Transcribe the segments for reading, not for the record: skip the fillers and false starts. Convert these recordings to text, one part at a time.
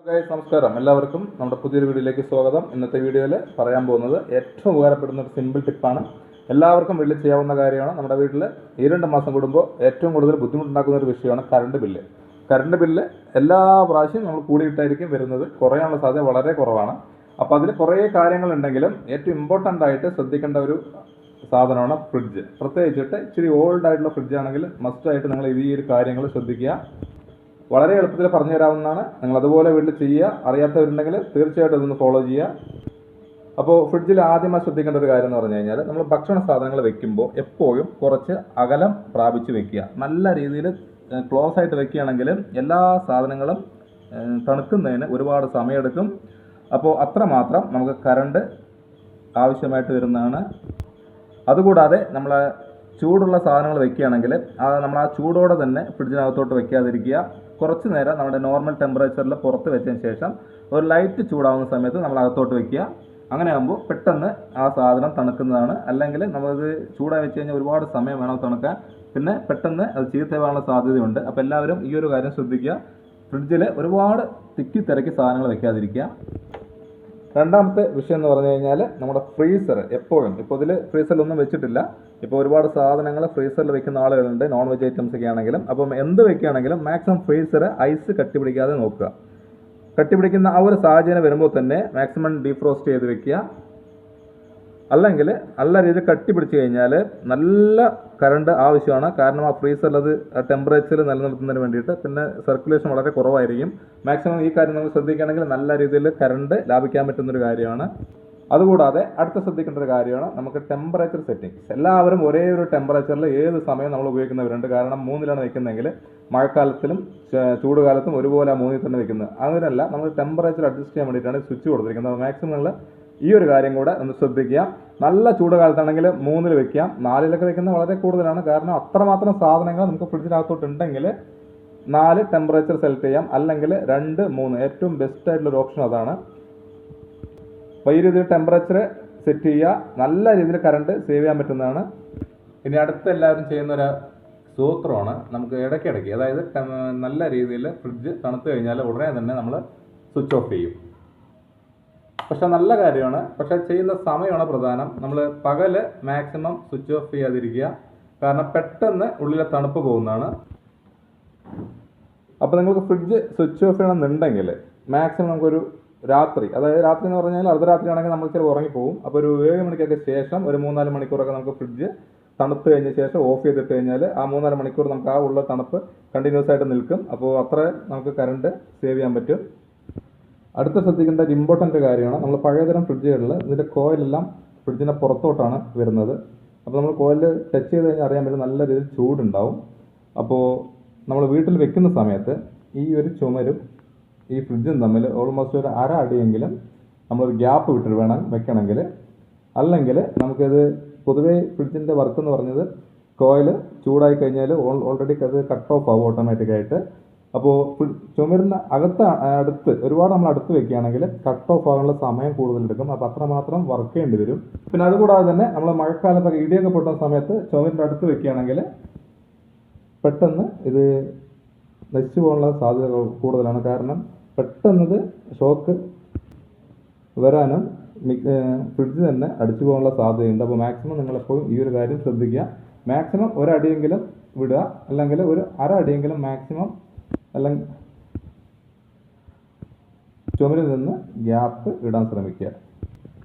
Guys നമസ്കാരം, എല്ലാവർക്കും നമ്മുടെ പുതിയൊരു വീഡിയോയിലേക്ക് സ്വാഗതം. ഇന്നത്തെ വീഡിയോയിൽ പറയാൻ പോകുന്നത് ഏറ്റവും ഉപകാരപ്പെടുന്ന ഒരു സിമ്പിൾ ടിപ്പാണ്. എല്ലാവർക്കും വീട്ടിൽ ചെയ്യാവുന്ന കാര്യമാണ്. നമ്മുടെ വീട്ടിൽ 2 മാസം കൂടുമ്പോൾ ഏറ്റവും കൂടുതൽ ബുദ്ധിമുട്ടുണ്ടാക്കുന്ന ഒരു വിഷയമാണ് കറണ്ട് ബില്ല്. കറണ്ട് ബില്ല് എല്ലാ പ്രാവശ്യവും നമ്മൾ കൂടിയിട്ടായിരിക്കും വരുന്നത്. കുറയാനുള്ള സാധ്യത വളരെ കുറവാണ്. അപ്പോൾ അതിൽ കുറേ കാര്യങ്ങളുണ്ടെങ്കിലും ഏറ്റവും ഇമ്പോർട്ടൻ്റ് ആയിട്ട് ശ്രദ്ധിക്കേണ്ട ഒരു സാധനമാണ് ഫ്രിഡ്ജ്. പ്രത്യേകിച്ചിട്ട് ഇച്ചിരി ഓൾഡ് ആയിട്ടുള്ള ഫ്രിഡ്ജ് ആണെങ്കിൽ മസ്റ്റായിട്ട് നിങ്ങൾ ഈ ഒരു കാര്യങ്ങൾ ശ്രദ്ധിക്കുക. വളരെ എളുപ്പത്തിൽ പറഞ്ഞു തരാവുന്നതാണ്. നിങ്ങൾ അതുപോലെ വീട്ടിൽ ചെയ്യുക. അറിയാത്തവരുണ്ടെങ്കിൽ തീർച്ചയായിട്ടും അതൊന്ന് ഫോളോ ചെയ്യുക. അപ്പോൾ ഫ്രിഡ്ജിൽ ആദ്യമായി ശ്രദ്ധിക്കേണ്ട ഒരു കാര്യം എന്ന് പറഞ്ഞു കഴിഞ്ഞാൽ, നമ്മൾ ഭക്ഷണ സാധനങ്ങൾ വെക്കുമ്പോൾ എപ്പോഴും കുറച്ച് അകലം പ്രാപിച്ച് വെക്കുക. നല്ല രീതിയിൽ ക്ലോസ് ആയിട്ട് വെക്കുകയാണെങ്കിൽ എല്ലാ സാധനങ്ങളും തണുക്കുന്നതിന് ഒരുപാട് സമയമെടുക്കും. അപ്പോൾ അത്രമാത്രം നമുക്ക് കറണ്ട് ആവശ്യമായിട്ട് വരുന്നതാണ്. അതുകൂടാതെ നമ്മൾ ചൂടുള്ള സാധനങ്ങൾ വെക്കുകയാണെങ്കിൽ നമ്മൾ ആ ചൂടോടെ തന്നെ ഫ്രിഡ്ജിനകത്തോട്ട് വെക്കാതിരിക്കുക. കുറച്ച് നേരം നമ്മുടെ നോർമൽ ടെമ്പറേച്ചറിൽ പുറത്ത് വെച്ചതിന് ശേഷം ഒരു ലൈറ്റ് ചൂടാവുന്ന സമയത്ത് നമ്മൾ അകത്തോട്ട് വെക്കുക. അങ്ങനെ ആകുമ്പോൾ പെട്ടെന്ന് ആ സാധനം തണുക്കുന്നതാണ്. അല്ലെങ്കിൽ നമ്മളത് ചൂടായി വെച്ച് കഴിഞ്ഞാൽ ഒരുപാട് സമയം വേണം തണുക്കാൻ. പിന്നെ പെട്ടെന്ന് അത് ചീത്തയാവാനുള്ള സാധ്യതയുണ്ട്. അപ്പോൾ എല്ലാവരും ഈ ഒരു കാര്യം ശ്രദ്ധിക്കുക. ഫ്രിഡ്ജിൽ ഒരുപാട് തിക്കി തിരക്കി സാധനങ്ങൾ വെക്കാതിരിക്കുക. രണ്ടാമത്തെ വിഷയം എന്ന് പറഞ്ഞു കഴിഞ്ഞാൽ, നമ്മുടെ ഫ്രീസർ എപ്പോഴും, ഇപ്പോൾ ഇതിൽ ഫ്രീസറിലൊന്നും വെച്ചിട്ടില്ല. ഇപ്പോൾ ഒരുപാട് സാധനങ്ങൾ ഫ്രീസറിൽ വെക്കുന്ന ആളുകളുണ്ട്, നോൺ വെജ് ഐറ്റംസ് ഒക്കെ ആണെങ്കിലും. അപ്പം എന്ത് വെക്കുകയാണെങ്കിലും മാക്സിമം ഫ്രീസർ ഐസ് കട്ടിപിടിക്കാതെ നോക്കുക. കട്ടിപിടിക്കുന്ന ആ ഒരു സാഹചര്യം വരുമ്പോൾ തന്നെ മാക്സിമം ഡീഫ്രോസ്റ്റ് ചെയ്ത് വെക്കുക. അല്ലെങ്കിൽ നല്ല രീതിയിൽ കട്ടിപിടിച്ച് കഴിഞ്ഞാൽ നല്ല കറണ്ട് ആവശ്യമാണ്. കാരണം ആ ഫ്രീസറിൽ അത് ടെമ്പറേച്ചർ നിലനിർത്തുന്നതിന് വേണ്ടിയിട്ട്. പിന്നെ സർക്കുലേഷൻ വളരെ കുറവായിരിക്കും. മാക്സിമം ഈ കാര്യം നമ്മൾ ശ്രദ്ധിക്കുകയാണെങ്കിൽ നല്ല രീതിയിൽ കറണ്ട് ലാഭിക്കാൻ പറ്റുന്നൊരു കാര്യമാണ്. അതുകൂടാതെ അടുത്ത ശ്രദ്ധിക്കേണ്ട ഒരു കാര്യമാണ് നമുക്ക് ടെമ്പറേച്ചർ സെറ്റിംഗ്സ്. എല്ലാവരും ഒരേ ഒരു ടെമ്പറേച്ചറിൽ ഏത് സമയം നമ്മൾ ഉപയോഗിക്കുന്നവരുണ്ട്. കാരണം 3-ലാണ് വെക്കുന്നതെങ്കിൽ മഴക്കാലത്തിലും ചൂടുകാലത്തും ഒരുപോലെ ആ 3-ൽ തന്നെ വെക്കുന്നത്. അങ്ങനെയല്ല, നമ്മൾ ടെമ്പറേച്ചർ അഡ്ജസ്റ്റ് ചെയ്യാൻ വേണ്ടിയിട്ടാണ് സ്വിച്ച് കൊടുത്തിരിക്കുന്നത്. മാക്സിമം നിങ്ങൾ ഈ ഒരു കാര്യം കൂടെ ഒന്ന് ശ്രദ്ധിക്കുക. നല്ല ചൂട് കാലത്താണെങ്കിൽ 3-ൽ വെക്കാം. 4-ലൊക്കെ വെക്കുന്നത് വളരെ കൂടുതലാണ്. കാരണം അത്രമാത്രം സാധനങ്ങൾ നമുക്ക് ഫ്രിഡ്ജിനകത്തോട്ട് ഉണ്ടെങ്കിൽ 4 ടെമ്പറേച്ചർ സെലക്ട് ചെയ്യാം. അല്ലെങ്കിൽ 2, 3 ഏറ്റവും ബെസ്റ്റ് ആയിട്ടുള്ളൊരു ഓപ്ഷൻ അതാണ്. അപ്പോൾ ഈ രീതിയിൽ ടെമ്പറേച്ചർ സെറ്റ് ചെയ്യുക. നല്ല രീതിയിൽ കറണ്ട് സേവ് ചെയ്യാൻ പറ്റുന്നതാണ്. ഇനി അടുത്ത എല്ലാവരും ചെയ്യുന്നൊരു സൂത്രമാണ്, നമുക്ക് ഇടയ്ക്കിടയ്ക്ക്, അതായത് നല്ല രീതിയിൽ ഫ്രിഡ്ജ് തണുത്ത് കഴിഞ്ഞാൽ ഉടനെ തന്നെ നമ്മൾ സ്വിച്ച് ഓഫ് ചെയ്യും. പക്ഷെ നല്ല കാര്യമാണ്. പക്ഷെ ചെയ്യുന്ന സമയമാണ് പ്രധാനം. നമ്മൾ പകൽ മാക്സിമം സ്വിച്ച് ഓഫ് ചെയ്യാതിരിക്കുക. കാരണം പെട്ടെന്ന് ഉള്ളിലെ തണുപ്പ് പോകുന്നതാണ്. അപ്പോൾ നിങ്ങൾക്ക് ഫ്രിഡ്ജ് സ്വിച്ച് ഓഫ് ചെയ്യണമെന്നുണ്ടെങ്കിൽ മാക്സിമം നമുക്കൊരു രാത്രി, അതായത് രാത്രി എന്ന് പറഞ്ഞാൽ അർദ്ധരാത്രി ആണെങ്കിൽ നമ്മൾ ചിലപ്പോൾ ഉറങ്ങിപ്പോകും. അപ്പോൾ ഒരു 7 മണിക്കൊക്കെ ശേഷം ഒരു 3-4 മണിക്കൂറൊക്കെ നമുക്ക് ഫ്രിഡ്ജ് തണുത്ത് കഴിഞ്ഞ ശേഷം ഓഫ് ചെയ്തിട്ട് കഴിഞ്ഞാൽ ആ 3-4 മണിക്കൂർ നമുക്ക് ആ ഉള്ള തണുപ്പ് കണ്ടിന്യൂസ് ആയിട്ട് നിൽക്കും. അപ്പോൾ അത്ര നമുക്ക് കറണ്ട് സേവ് ചെയ്യാൻ പറ്റും. അടുത്ത ശ്രദ്ധിക്കേണ്ട ഒരു ഇമ്പോർട്ടൻ്റ് കാര്യമാണ്, നമ്മൾ പഴയതരം ഫ്രിഡ്ജുകളിൽ ഇതിൻ്റെ കോയിലെല്ലാം ഫ്രിഡ്ജിൻ്റെ പുറത്തോട്ടാണ് വരുന്നത്. അപ്പോൾ നമ്മൾ കോയിൽ ടച്ച് ചെയ്ത് കഴിഞ്ഞാൽ അറിയാൻ പറ്റും നല്ല രീതിയിൽ ചൂടുണ്ടാവും. അപ്പോൾ നമ്മൾ വീട്ടിൽ വെക്കുന്ന സമയത്ത് ഈ ഒരു ചുമരും ഈ ഫ്രിഡ്ജും തമ്മിൽ ഓൾമോസ്റ്റ് ഒരു 1/2 അടിയെങ്കിലും നമ്മളൊരു ഗ്യാപ്പ് വിട്ടിട്ട് വേണം വെക്കണമെങ്കിൽ. അല്ലെങ്കിൽ നമുക്കത് പൊതുവേ ഫ്രിഡ്ജിൻ്റെ വർക്ക് എന്ന് പറഞ്ഞത് കോയിൽ ചൂടായി കഴിഞ്ഞാൽ ഓൾറെഡി അത് കട്ട് ഓഫ് ആവും ഓട്ടോമാറ്റിക്കായിട്ട്. അപ്പോൾ ചുമരിന് അടുത്ത് ഒരുപാട് നമ്മൾ അടുത്ത് വെക്കുകയാണെങ്കിൽ കട്ട് ഓഫ് ആകാനുള്ള സമയം കൂടുതലെടുക്കും. അപ്പോൾ അത്രമാത്രം വർക്ക് ചെയ്യേണ്ടി വരും. പിന്നെ അതുകൂടാതെ തന്നെ നമ്മൾ മഴക്കാലത്തൊക്കെ ഇടിയൊക്കെ പൊട്ടുന്ന സമയത്ത് ചുമരിൻ്റെ അടുത്ത് വെക്കുകയാണെങ്കിൽ പെട്ടെന്ന് ഇത് നശിച്ചു പോകാനുള്ള സാധ്യത കൂടുതലാണ്. കാരണം പെട്ടെന്നത് ഷോക്ക് വരാനും ഫ്രിഡ്ജ് തന്നെ അടിച്ചു പോകാനുള്ള സാധ്യതയുണ്ട്. അപ്പോൾ മാക്സിമം നിങ്ങളെപ്പോഴും ഈ ഒരു കാര്യം ശ്രദ്ധിക്കുക. മാക്സിമം 1 അടിയെങ്കിലും വിടുക, അല്ലെങ്കിൽ ഒരു 1/2 അടിയെങ്കിലും മാക്സിമം, അല്ലെങ്കിൽ ചുമരിൽ നിന്ന് ഗ്യാപ്പ് ഇടാൻ ശ്രമിക്കുക.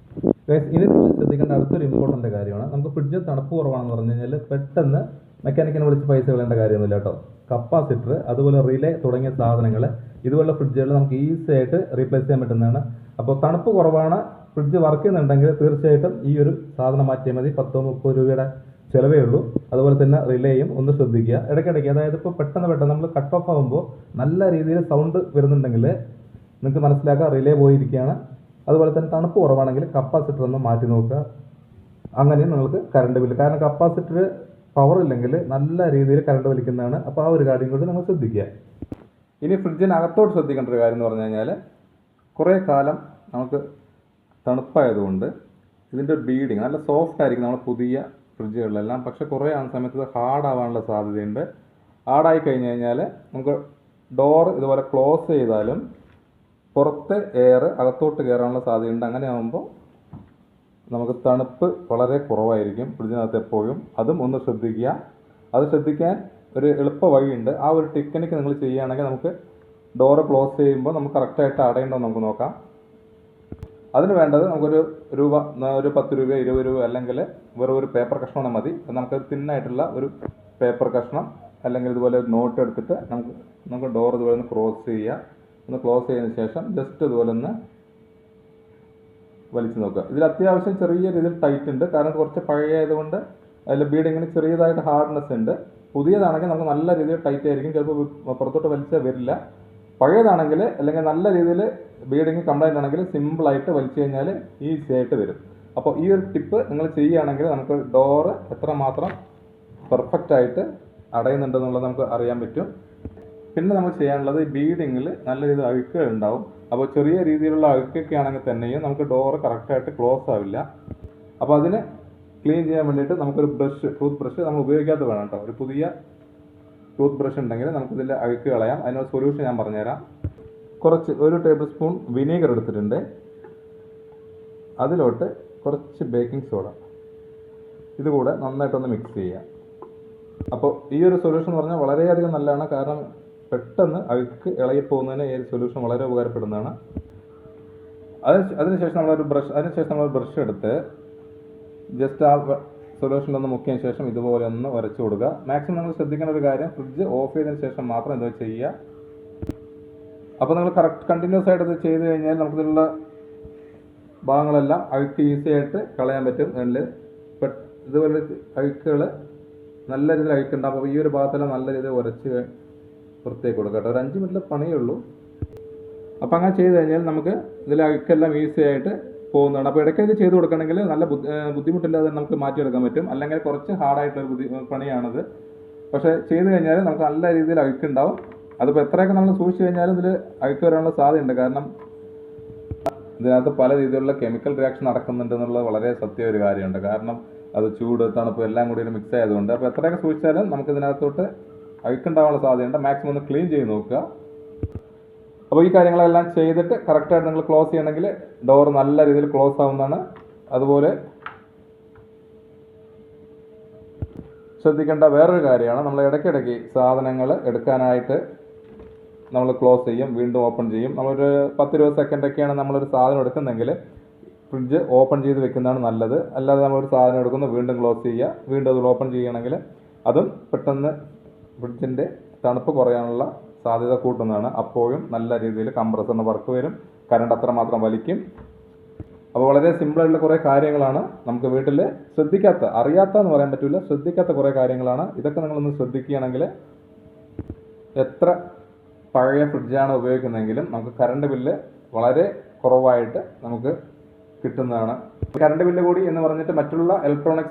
ഇനി ശ്രദ്ധിക്കേണ്ട അടുത്തൊരു ഇമ്പോർട്ടൻ്റ് കാര്യമാണ്, നമുക്ക് ഫ്രിഡ്ജ് തണുപ്പ് കുറവാണെന്ന് പറഞ്ഞു കഴിഞ്ഞാൽ പെട്ടെന്ന് മെക്കാനിക്കിനെ വിളിച്ച് പൈസ കളയേണ്ട കാര്യമൊന്നുമില്ല കേട്ടോ. കപ്പാസിറ്റർ, അതുപോലെ റിലേ തുടങ്ങിയ സാധനങ്ങൾ ഇതുപോലുള്ള ഫ്രിഡ്ജുകൾ നമുക്ക് ഈസി ആയിട്ട് റീപ്ലേസ് ചെയ്യാൻ പറ്റുന്നതാണ്. അപ്പോൾ തണുപ്പ് കുറവാണ്, ഫ്രിഡ്ജ് വർക്ക് ചെയ്യുന്നുണ്ടെങ്കിൽ തീർച്ചയായിട്ടും ഈ ഒരു സാധനം മാറ്റിയാൽ മതി. 10-30 രൂപയുടെ ചിലവേ ഉള്ളൂ. അതുപോലെ തന്നെ റിലേയും ഒന്ന് ശ്രദ്ധിക്കുക ഇടയ്ക്കിടയ്ക്ക്. അതായത് ഇപ്പോൾ പെട്ടെന്ന് നമ്മൾ കട്ട് ഓഫ് ആകുമ്പോൾ നല്ല രീതിയിൽ സൗണ്ട് വരുന്നുണ്ടെങ്കിൽ നിങ്ങൾക്ക് മനസ്സിലാക്കുക റിലേ പോയിരിക്കുകയാണ്. അതുപോലെ തന്നെ തണുപ്പ് കുറവാണെങ്കിൽ കപ്പാസിറ്റർ ഒന്ന് മാറ്റി നോക്കുക. അങ്ങനെ നിങ്ങൾക്ക് കറണ്ട് ബില്ല്, കാരണം കപ്പാസിറ്റർ പവർ ഇല്ലെങ്കിൽ നല്ല രീതിയിൽ കറണ്ട് വലിക്കുന്നതാണ്. അപ്പോൾ ആ ഒരു കാര്യം കൂടി നമ്മൾ ശ്രദ്ധിക്കുക. ഇനി ഫ്രിഡ്ജിനകത്തോട്ട് ശ്രദ്ധിക്കേണ്ട ഒരു കാര്യം എന്ന് പറഞ്ഞു കഴിഞ്ഞാൽ, കുറേ കാലം നമുക്ക് തണുപ്പായതുകൊണ്ട് ഇതിൻ്റെ ബീഡിങ് നല്ല സോഫ്റ്റ് ആയിരിക്കും നമ്മൾ പുതിയ ഫ്രിഡ്ജുകളിലെല്ലാം. പക്ഷെ കുറേ ആകുന്ന സമയത്ത് ഹാർഡാവാനുള്ള സാധ്യതയുണ്ട്. ഹാർഡായി കഴിഞ്ഞ് കഴിഞ്ഞാൽ നമുക്ക് ഡോർ ഇതുപോലെ ക്ലോസ് ചെയ്താലും പുറത്തെ എയർ അകത്തോട്ട് കയറാനുള്ള സാധ്യതയുണ്ട്. അങ്ങനെ ആകുമ്പോൾ നമുക്ക് തണുപ്പ് വളരെ കുറവായിരിക്കും ഫ്രിഡ്ജിനകത്ത് എപ്പോഴും. അതും ഒന്ന് ശ്രദ്ധിക്കുക. അത് ശ്രദ്ധിക്കാൻ ഒരു എളുപ്പ വഴിയുണ്ട്. ആ ഒരു ടെക്നിക്ക് നിങ്ങൾ ചെയ്യുകയാണെങ്കിൽ നമുക്ക് ഡോറ് ക്ലോസ് ചെയ്യുമ്പോൾ നമുക്ക് കറക്റ്റായിട്ട് അടയുണ്ടോ നമുക്ക് നോക്കാം. അതിന് വേണ്ടത് നമുക്കൊരു ഒരു 10 രൂപ 20 രൂപ അല്ലെങ്കിൽ വെറും ഒരു പേപ്പർ കഷ്ണം മതി. നമുക്ക് തിന്നായിട്ടുള്ള ഒരു പേപ്പർ കഷ്ണം അല്ലെങ്കിൽ ഇതുപോലെ ഒരു നോട്ട് എടുത്തിട്ട് നമുക്ക് ഡോർ ഇതുപോലെ ഒന്ന് ക്ലോസ് ചെയ്യുക. ഒന്ന് ക്ലോസ് ചെയ്തതിന് ശേഷം ജസ്റ്റ് ഇതുപോലെ ഒന്ന് വലിച്ചു നോക്കുക. ഇതിൽ അത്യാവശ്യം ചെറിയ രീതിയിൽ ടൈറ്റ് ഉണ്ട്, കാരണം കുറച്ച് പഴയതുകൊണ്ട് അതിൽ ബീഡിങ്ങിന് ചെറിയതായിട്ട് ഹാർഡ്നെസ് ഉണ്ട്. പുതിയതാണെങ്കിൽ നമുക്ക് നല്ല രീതിയിൽ ടൈറ്റ് ആയിരിക്കും, ചിലപ്പോൾ പുറത്തോട്ട് വലിച്ചാൽ വരില്ല. പഴയതാണെങ്കിൽ അല്ലെങ്കിൽ നല്ല രീതിയിൽ ബീഡിങ് കംപ്ലൈൻ്റ് ആണെങ്കിൽ സിമ്പിളായിട്ട് വലിച്ചു കഴിഞ്ഞാൽ ഈസി ആയിട്ട് വരും. അപ്പോൾ ഈ ഒരു ടിപ്പ് നിങ്ങൾ ചെയ്യുകയാണെങ്കിൽ നമുക്ക് ഡോറ് എത്രമാത്രം പെർഫെക്റ്റായിട്ട് അടയുന്നുണ്ടെന്നുള്ളത് നമുക്ക് അറിയാൻ പറ്റും. പിന്നെ നമുക്ക് ചെയ്യാനുള്ളത് ഈ ബീഡിങ്ങിൽ നല്ല രീതിയിൽ അഴുക്കുകൾ ഉണ്ടാവും. അപ്പോൾ ചെറിയ രീതിയിലുള്ള അഴുക്കൊക്കെ ആണെങ്കിൽ തന്നെയും നമുക്ക് ഡോറ് കറക്റ്റായിട്ട് ക്ലോസ് ആവില്ല. അപ്പോൾ അതിന് ക്ലീൻ ചെയ്യാൻ വേണ്ടിയിട്ട് നമുക്കൊരു ടൂത്ത് ബ്രഷ് നമ്മൾ ഉപയോഗിക്കാത്ത വേണം കേട്ടോ. ഒരു പുതിയ ടൂത്ത് ബ്രഷ് ഉണ്ടെങ്കിൽ നമുക്കിതിൻ്റെ അഴുക്ക് കളയാം. അതിനൊരു സൊല്യൂഷൻ ഞാൻ പറഞ്ഞുതരാം. കുറച്ച് 1 ടേബിൾ സ്പൂൺ വിനീഗർ എടുത്തിട്ടുണ്ട്. അതിലോട്ട് കുറച്ച് ബേക്കിംഗ് സോഡ ഇതുകൂടെ നന്നായിട്ടൊന്ന് മിക്സ് ചെയ്യുക. അപ്പോൾ ഈ ഒരു സൊല്യൂഷൻ എന്ന് പറഞ്ഞാൽ വളരെയധികം നല്ലതാണ്, കാരണം പെട്ടെന്ന് അഴുക്ക് ഇളകിപ്പോകുന്നതിന് ഈ സൊല്യൂഷൻ വളരെ ഉപകാരപ്പെടുന്നതാണ്. അതിനുശേഷം നമ്മളൊരു ബ്രഷ് എടുത്ത് ജസ്റ്റ് ആ സൊല്യൂഷനിലൊന്ന് മുക്കിയതിന് ശേഷം ഇതുപോലെ ഒന്ന് ഉരച്ചു കൊടുക്കുക. മാക്സിമം നിങ്ങൾ ശ്രദ്ധിക്കേണ്ട ഒരു കാര്യം, ഫ്രിഡ്ജ് ഓഫ് ചെയ്തതിന് ശേഷം മാത്രം ഇത് ചെയ്യുക. അപ്പോൾ നിങ്ങൾ കണ്ടിന്യൂസ് ആയിട്ട് ഇത് ചെയ്ത് കഴിഞ്ഞാൽ നമുക്കിതിലുള്ള ഭാഗങ്ങളെല്ലാം അഴുക്ക് ഈസി ആയിട്ട് കളയാൻ പറ്റും. ഇതുപോലെ അഴുക്കുകൾ നല്ല രീതിയിൽ അഴുക്കുണ്ടാകും. അപ്പോൾ ഈ ഒരു ഭാഗത്തെല്ലാം നല്ല രീതിയിൽ ഉരച്ച് പുറത്തേക്ക് കൊടുക്കുക കേട്ടോ. ഒരു 5 മിനിറ്റ് പണിയേ ഉള്ളൂ. അപ്പോൾ അങ്ങനെ ചെയ്ത് കഴിഞ്ഞാൽ നമുക്ക് ഇതിൽ അഴുക്കെല്ലാം ഈസി ആയിട്ട് പോകുന്നതാണ്. അപ്പോൾ ഇടയ്ക്ക് ഇത് ചെയ്ത് കൊടുക്കണമെങ്കിൽ നല്ല ബുദ്ധിമുട്ടില്ലാതെ നമുക്ക് മാറ്റിയെടുക്കാൻ പറ്റും. അല്ലെങ്കിൽ കുറച്ച് ഹാർഡായിട്ടൊരു പണിയാണത്. പക്ഷേ ചെയ്ത് കഴിഞ്ഞാൽ നമുക്ക് നല്ല രീതിയിൽ അഴുക്കുണ്ടാവും. അതിപ്പോൾ എത്രയൊക്കെ നമ്മൾ സൂക്ഷിച്ച് കഴിഞ്ഞാലും ഇതിൽ അഴുക്ക് വരാനുള്ള സാധ്യതയുണ്ട്, കാരണം ഇതിനകത്ത് പല രീതിയിലുള്ള കെമിക്കൽ റിയാക്ഷൻ നടക്കുന്നുണ്ട് എന്നുള്ളത് വളരെ സത്യ ഒരു കാര്യമുണ്ട്. കാരണം അത് ചൂട് തണുപ്പ് എല്ലാം കൂടി മിക്സ് ആയതുകൊണ്ട്. അപ്പോൾ എത്രയൊക്കെ സൂക്ഷിച്ചാലും നമുക്ക് ഇതിനകത്തോട്ട് അഴുക്കുണ്ടാവാനുള്ള സാധ്യതയുണ്ട്. മാക്സിമം ഒന്ന് ക്ലീൻ ചെയ്ത് നോക്കുക. അപ്പോൾ ഈ കാര്യങ്ങളെല്ലാം ചെയ്തിട്ട് കറക്റ്റായിട്ട് നിങ്ങൾ ക്ലോസ് ചെയ്യണമെങ്കിൽ ഡോർ നല്ല രീതിയിൽ ക്ലോസ് ആവുന്നതാണ്. അതുപോലെ ശ്രദ്ധിക്കേണ്ട വേറൊരു കാര്യമാണ്, നമ്മൾ ഇടയ്ക്കിടയ്ക്ക് സാധനങ്ങൾ എടുക്കാനായിട്ട് നമ്മൾ ക്ലോസ് ചെയ്യും, വീണ്ടും ഓപ്പൺ ചെയ്യും. നമ്മളൊരു 10-20 സെക്കൻഡൊക്കെയാണ് നമ്മളൊരു സാധനം എടുക്കുന്നെങ്കിൽ ഫ്രിഡ്ജ് ഓപ്പൺ ചെയ്ത് വെക്കുന്നതാണ് നല്ലത്. അല്ലാതെ നമ്മളൊരു സാധനം എടുക്കുന്നു വീണ്ടും ക്ലോസ് ചെയ്യുക, വീണ്ടും അത് ഓപ്പൺ ചെയ്യുകയാണെങ്കിൽ അതും പെട്ടെന്ന് ഫ്രിഡ്ജിൻ്റെ തണുപ്പ് കുറയാനുള്ള സാധ്യത കൂട്ടുന്നതാണ്. അപ്പോഴും നല്ല രീതിയിൽ കംപ്രസറിന് വർക്ക് വരും, കറണ്ട് അത്രമാത്രം വലിക്കും. അപ്പോൾ വളരെ സിമ്പിളായിട്ടുള്ള കുറേ കാര്യങ്ങളാണ് നമുക്ക് വീട്ടിൽ അറിയാത്തതെന്ന് പറയാൻ പറ്റില്ല, ശ്രദ്ധിക്കാത്ത കുറേ കാര്യങ്ങളാണ്. ഇതൊക്കെ നിങ്ങളൊന്ന് ശ്രദ്ധിക്കുകയാണെങ്കിൽ എത്ര പഴയ ഫ്രിഡ്ജാണ് ഉപയോഗിക്കുന്നതെങ്കിലും നമുക്ക് കറണ്ട് ബില്ല് വളരെ കുറവായിട്ട് നമുക്ക് കിട്ടുന്നതാണ്. കറണ്ട് ബില്ല് കൂടി എന്ന് പറഞ്ഞിട്ട് മറ്റുള്ള ഇലക്ട്രോണിക്സ്